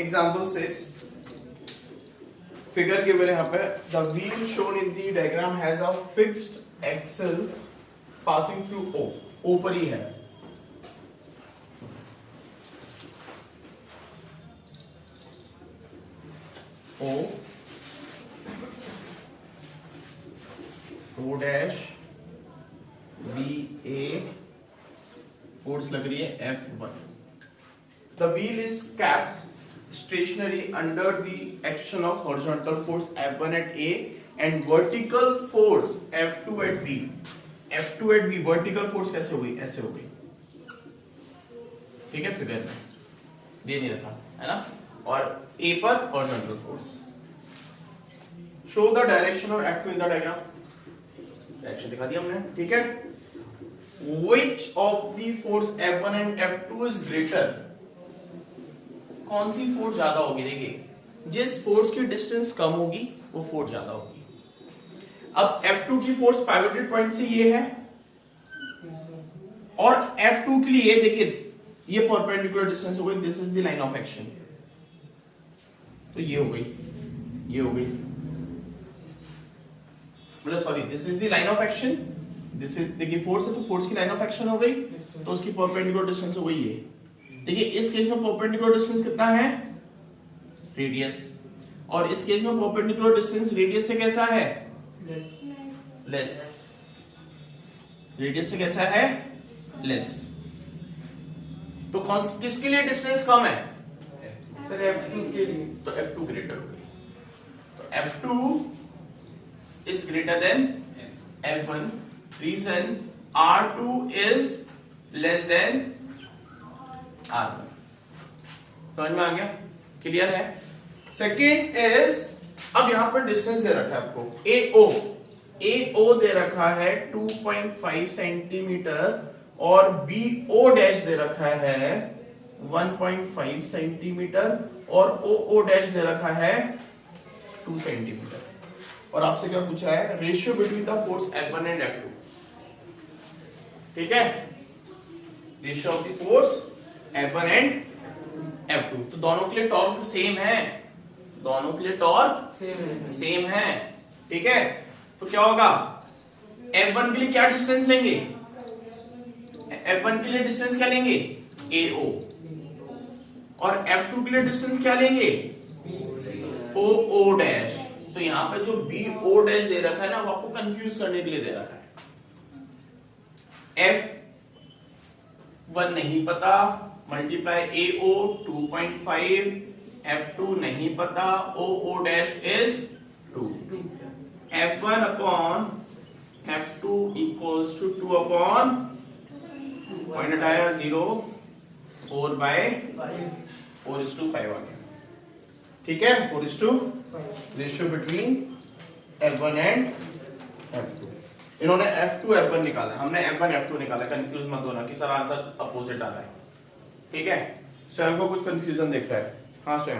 Example 6. Figure given यहाँ पे the wheel shown in the diagram has a fixed axle passing through O. O पर ही है. O O dash B A force लग रही है F1. The wheel is kept stationary under the action of horizontal force F1 at A and vertical force F2 at B. F2 at B vertical force कैसे हो गई? ऐसे हो गई. ठीक है, फिगर में दे नहीं रखा है ना. और A पर horizontal force. Show the direction of F2 in the diagram. Direction दिखा दिया हमने. ठीक है. Which of the force F1 and F2 is greater? कौन सी फोर्स ज्यादा होगी? देखिए, जिस फोर्स की डिस्टेंस कम होगी वो फोर्स ज्यादा होगी. अब F2 की फोर्स पाइवोटेड पॉइंट से ये है और F2 के लिए देखिए ये परपेंडिकुलर डिस्टेंस हो गई. This is the line of action. तो ये हो गई, ये हो गई, मतलब sorry, this is the line of action. This is, देखिए फोर्स है तो फोर्स की लाइन ऑफ एक्शन हो गई, तो उसकी परपेंडिकुलर डिस्टेंस हो गई ये. देखिए इस केस में परपेंडिकुलर डिस्टेंस कितना है? रेडियस. और इस केस में परपेंडिकुलर डिस्टेंस रेडियस से कैसा है? लेस. रेडियस से कैसा है? लेस. तो कौन किसके लिए डिस्टेंस कम है? सर F2 के लिए. तो F2 ग्रेटर हो गई. तो F2 is greater than F1. Reason R2 is less than R1. समझ में आ गया? क्लियर है? सेकेंड इज, अब यहां पर डिस्टेंस दे रखा है आपको AO. AO दे रखा है 2.5 सेंटीमीटर और BO डैश दे रखा है 1.5 सेंटीमीटर और OO डैश दे रखा है 2 सेंटीमीटर. और आपसे क्या पूछा है? Ratio between the force F1 and F2. ठीक है, ratio of the force F1 and F2. तो दोनों के लिए टॉर्क सेम है. दोनों के लिए टॉर्क सेम है. ठीक है, तो क्या होगा? F1 के लिए क्या डिस्टेंस लेंगे? F1 के लिए डिस्टेंस क्या लेंगे? AO. और F2 के लिए डिस्टेंस क्या लेंगे? OO dash. तो यहां पे जो BO डैश दे रखा है ना, वो आपको कंफ्यूज करने के लिए दे रखा है. F1 नहीं पता, मल्टीप्लाई AO 2.5, F2 नहीं पता, OO dash is 2. F1 upon F2 equals to 2 upon point हटाया 0, 4/4:5 आ गया. ठीक है, 4:5 ratio between F1 and F2. इन्होंने F2 F1 निकाला, हमने F1 F2 निकाला. कंफ्यूज मत होना कि सर आंसर अपोजिट आ रहा है. ठीक है, स्वयं को कुछ कंफ्यूजन दिख रहा है. हाँ स्वयं.